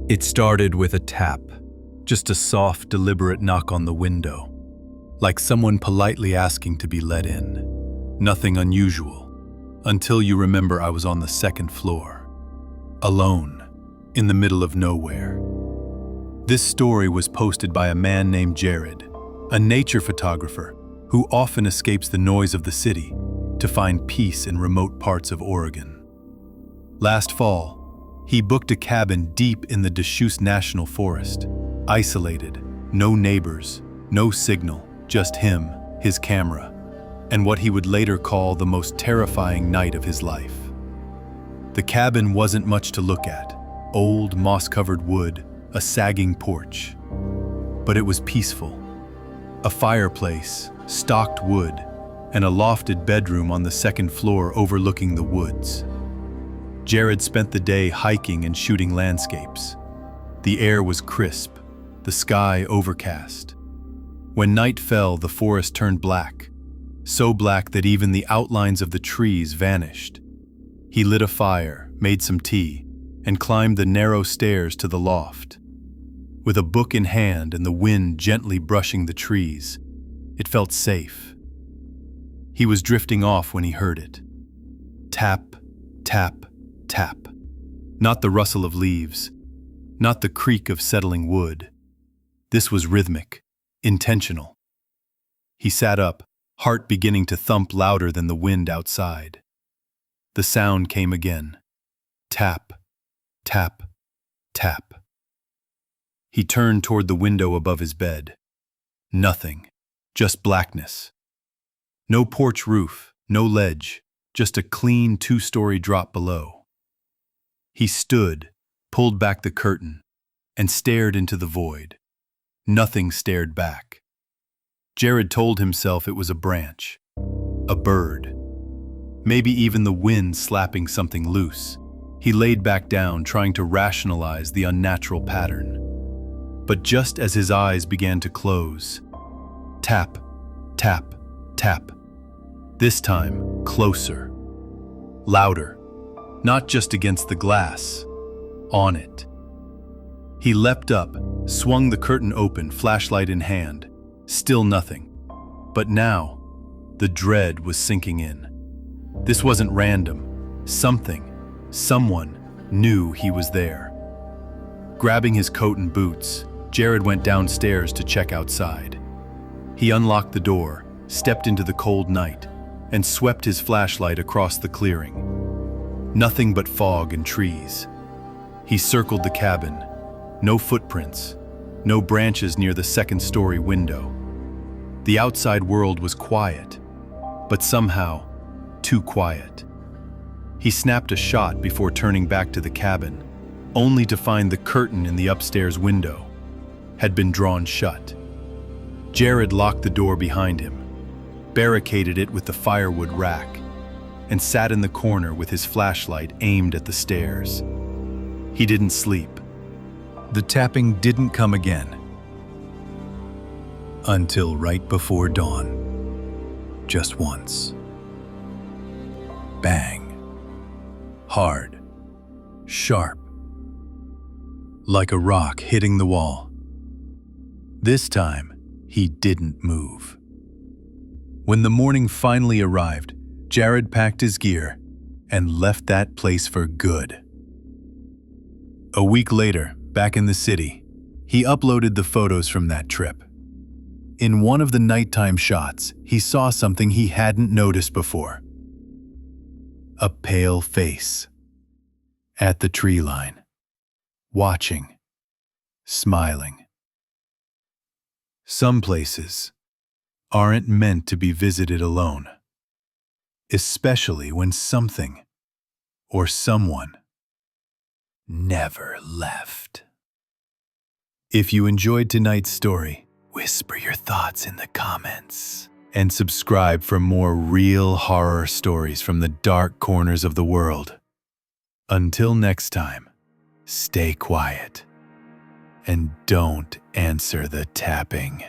It started with a tap, just a soft, deliberate knock on the window, like someone politely asking to be let in. Nothing unusual, until you remember I was on the second floor, alone, in the middle of nowhere. This story was posted by a man named Jared, a nature photographer who often escapes the noise of the city to find peace in remote parts of Oregon. Last fall, he booked a cabin deep in the Deschutes National Forest, isolated, no neighbors, no signal, just him, his camera, and what he would later call the most terrifying night of his life. The cabin wasn't much to look at, old moss-covered wood, a sagging porch. But it was peaceful. A fireplace, stocked wood, and a lofted bedroom on the second floor overlooking the woods. Jared spent the day hiking and shooting landscapes. The air was crisp, the sky overcast. When night fell, the forest turned black, so black that even the outlines of the trees vanished. He lit a fire, made some tea, and climbed the narrow stairs to the loft. With a book in hand and the wind gently brushing the trees, it felt safe. He was drifting off when he heard it. Tap, tap, tap. Not the rustle of leaves, not the creak of settling wood. This was rhythmic, intentional. He sat up, heart beginning to thump louder than the wind outside. The sound came again. Tap, tap, tap. He turned toward the window above his bed. Nothing, just blackness. No porch roof, no ledge, just a clean two-story drop below. He stood, pulled back the curtain, and stared into the void. Nothing stared back. Jared told himself it was a branch, a bird, maybe even the wind slapping something loose. He laid back down, trying to rationalize the unnatural pattern. But just as his eyes began to close, tap, tap, tap. This time, closer, louder, not just against the glass, on it. He leapt up, swung the curtain open, flashlight in hand. Still nothing. But now, the dread was sinking in. This wasn't random. Someone knew he was there. Grabbing his coat and boots, Jared went downstairs to check outside. He unlocked the door, stepped into the cold night, and swept his flashlight across the clearing. Nothing but fog and trees. He circled the cabin. No footprints, no branches near the second-story window. The outside world was quiet, but somehow too quiet. He snapped a shot before turning back to the cabin, only to find the curtain in the upstairs window had been drawn shut. Jared locked the door behind him, barricaded it with the firewood rack, and sat in the corner with his flashlight aimed at the stairs. He didn't sleep. The tapping didn't come again. Until right before dawn. Just once. Bang. Hard. Sharp. Like a rock hitting the wall. This time, he didn't move. When the morning finally arrived, Jared packed his gear and left that place for good. A week later, back in the city, he uploaded the photos from that trip. In one of the nighttime shots, he saw something he hadn't noticed before. A pale face. At the tree line. Watching. Smiling. Some places aren't meant to be visited alone. Especially when something or someone never left. If you enjoyed tonight's story, whisper your thoughts in the comments and subscribe for more real horror stories from the dark corners of the world. Until next time, stay quiet and don't answer the tapping.